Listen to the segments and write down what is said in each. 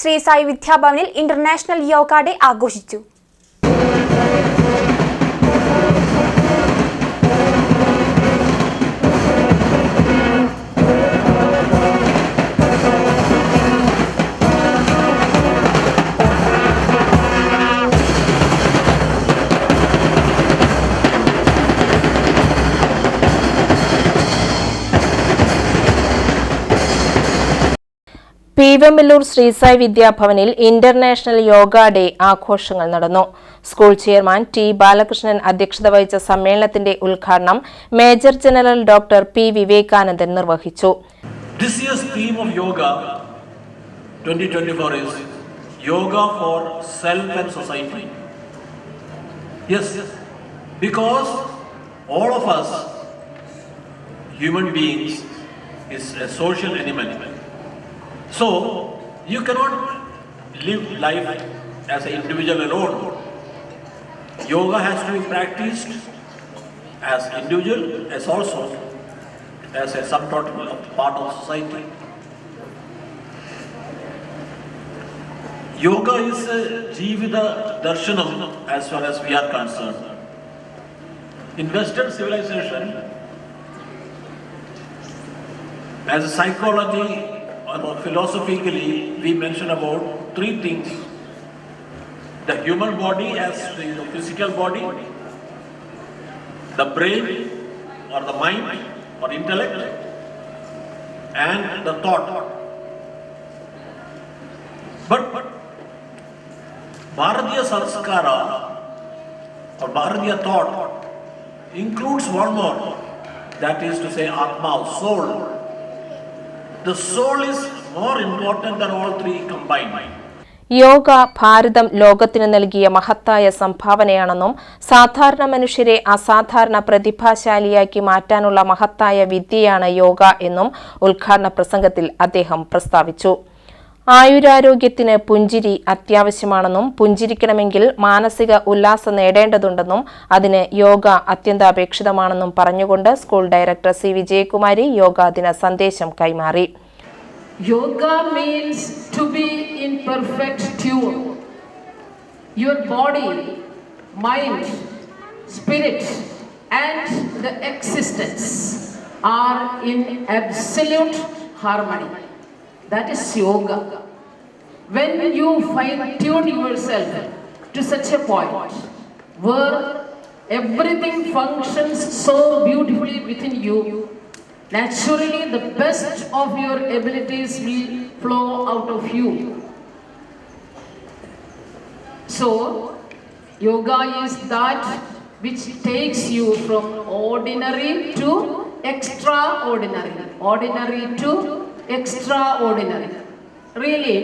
Shri Sai വിദ്യാഭവനിൽ international yoga day ആഘോഷിച്ചു. പീവമ്പല്ലൂർ Shri Sai വിദ്യാഭവനിൽ international yoga day ആഘോഷങ്ങൾ നടന്നു. സ്കൂൾ ചെയർമാൻ ടി ബാലകൃഷ്ണൻ അധ്യക്ഷത വഹിച്ച സമ്മേളനത്തിന്റെ ഉദ്ഘാടനം മേജർ ജനറൽ ഡോക്ടർ പി വിവേകാനന്ദൻ നിർവഹിച്ചു. This year's theme of yoga 2024 is yoga for self and society. Yes, because all of us human beings is a social animal. So, you cannot live life as an individual alone. Yoga has to be practiced as individual as also as a subtotal part of society. Yoga is a Jivida Darshanam as far as we are concerned. In Western civilization, as a psychology, philosophically, we mention about three things: the human body as the physical body, the brain or the mind or intellect, and the thought. But Bharatiya Sanskara or Bharatiya thought includes one more, that is to say Atma, soul. The soul is more important than all three combined. Yoga ഭാരതം ലോകത്തിന് നൽകിയ മഹത്തായ സംഭാവനയാണെന്നും സാധാരണ മനുഷ്യരെ അസാധാരണ പ്രതിഭാശാലിയാക്കി മാറ്റാനുള്ള മഹത്തായ വിദ്യയാണ് യോഗ എന്നും ഉദ്ഘാടന പ്രസംഗത്തിൽ അദ്ദേഹം പ്രസ്താവിച്ചു. ആയുരാരോഗ്യത്തിന് പുഞ്ചിരി അത്യാവശ്യമാണെന്നും പുഞ്ചിരിക്കണമെങ്കിൽ മാനസിക ഉല്ലാസം നേടേണ്ടതുണ്ടെന്നും അതിന് യോഗ അത്യന്താപേക്ഷിതമാണെന്നും പറഞ്ഞുകൊണ്ട് school director C Vijayakumari yoga ദിന സന്ദേശം കൈമാറി. Yoga means to be in perfect tune. Your body, mind, spirit and the existence are in absolute harmony. That is yoga. When you fine-tune yourself to such a point where everything functions so beautifully within you, naturally the best of your abilities will flow out of you. So, yoga is that which takes you from ordinary to extraordinary, ordinary to extraordinary. Really,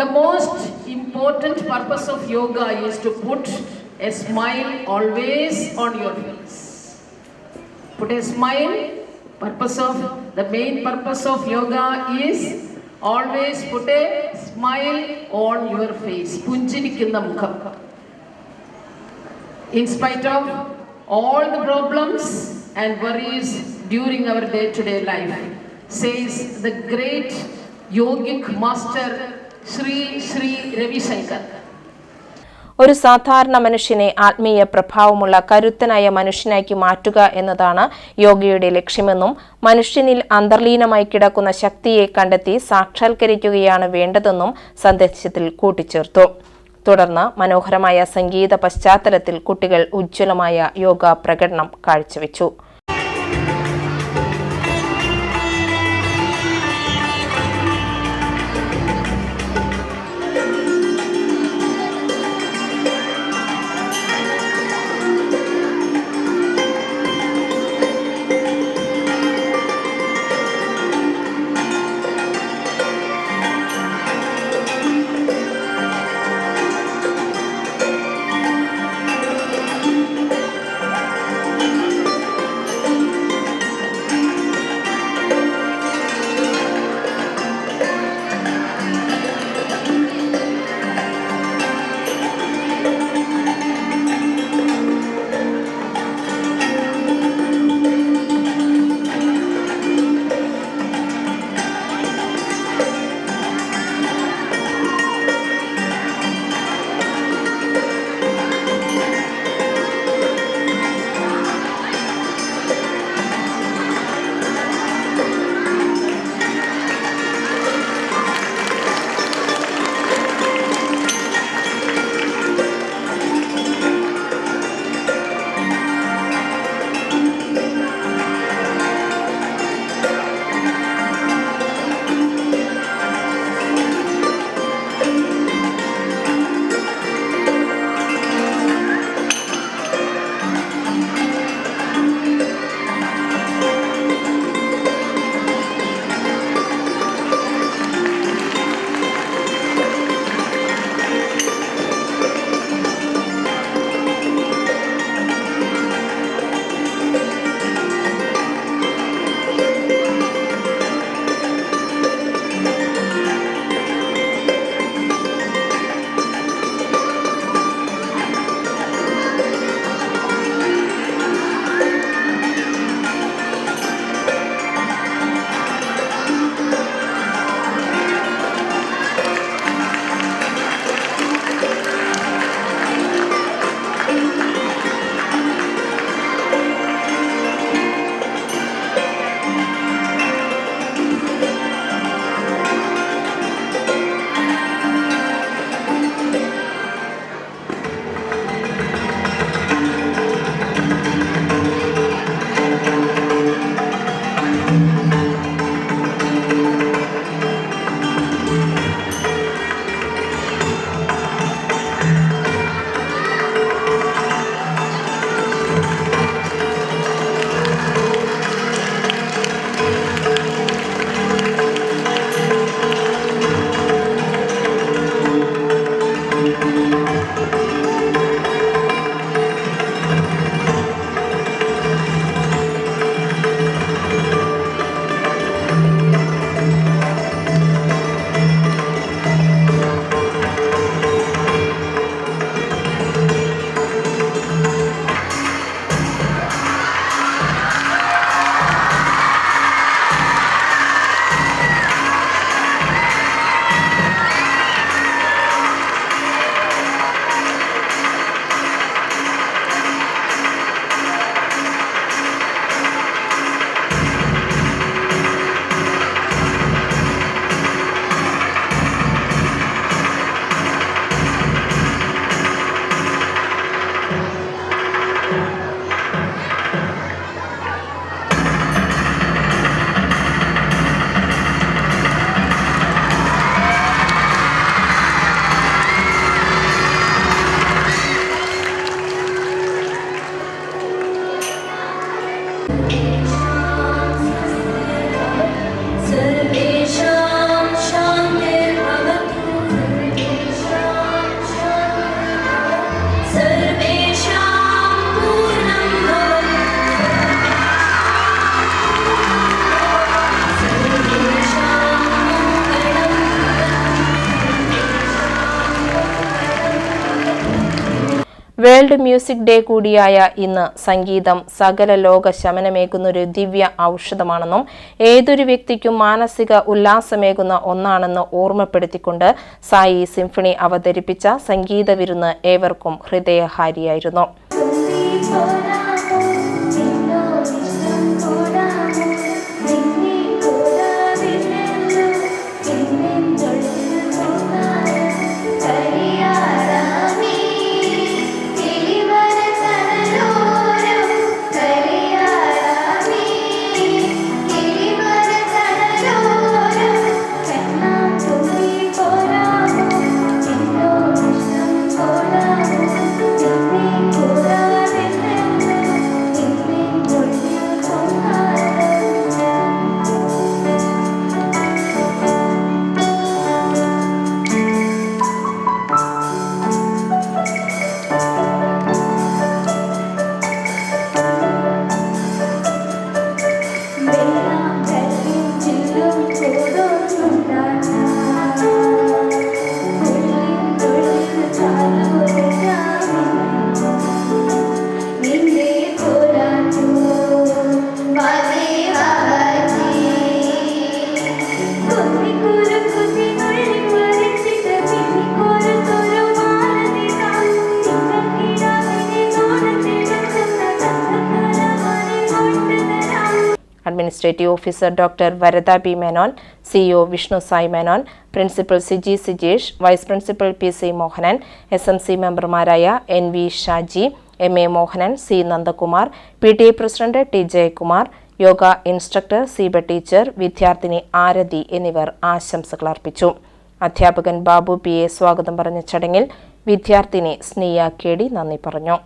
the most important purpose of yoga is to put a smile always on your face. Put a smile. The main purpose of yoga is always put a smile on your face. Punjirikkunna mukham. In spite of all the problems and worries during our day-to-day life, says the great yogic master Sri Ravi Shankar. ഒരു സാധാരണ മനുഷ്യനെ ആത്മീയ പ്രഭാവമുള്ള കരുത്തനായ മനുഷ്യനാക്കി മാറ്റുക എന്നതാണ് യോഗയുടെ ലക്ഷ്യമെന്നും മനുഷ്യനിൽ അന്തർലീനമായി കിടക്കുന്ന ശക്തിയെ കണ്ടെത്തി സാക്ഷാത്കരിക്കുകയാണ് വേണ്ടതെന്നും സന്ദേശത്തിൽ കൂട്ടിച്ചേർത്തു. തുടർന്ന് മനോഹരമായ സംഗീത പശ്ചാത്തലത്തിൽ കുട്ടികൾ ഉജ്ജ്വലമായ യോഗ പ്രകടനം കാഴ്ചവെച്ചു. വേൾഡ് മ്യൂസിക് ഡേ കൂടിയായ ഇന്ന് സംഗീതം സകല ലോക ശമനമേകുന്നൊരു ദിവ്യ ഔഷധമാണെന്നും ഏതൊരു വ്യക്തിക്കും മാനസിക ഉല്ലാസമേകുന്ന ഒന്നാണെന്ന് ഓർമ്മപ്പെടുത്തിക്കൊണ്ട് സായി സിംഫണി അവതരിപ്പിച്ച സംഗീത വിരുന്ന് ഏവർക്കും ഹൃദയഹാരിയായിരുന്നു. Administrative officer doctor Varada B Menon, CEO Vishnu Sai Menon, principal Siji Sijesh, vice principal PC Mohanan, SMC മെമ്പർമാരായ NV Shaji, MA Mohanan, C Nandakumar, PTA president T Jayakumar, yoga instructor Seeba teacher, വിദ്യാർത്ഥിനി ആരതി എന്നിവർ ആശംസകൾ അർപ്പിച്ചു. അധ്യാപകൻ ബാബു PA സ്വാഗതം പറഞ്ഞ ചടങ്ങിൽ വിദ്യാർത്ഥിനി സ്നിയ KD നന്ദി പറഞ്ഞു.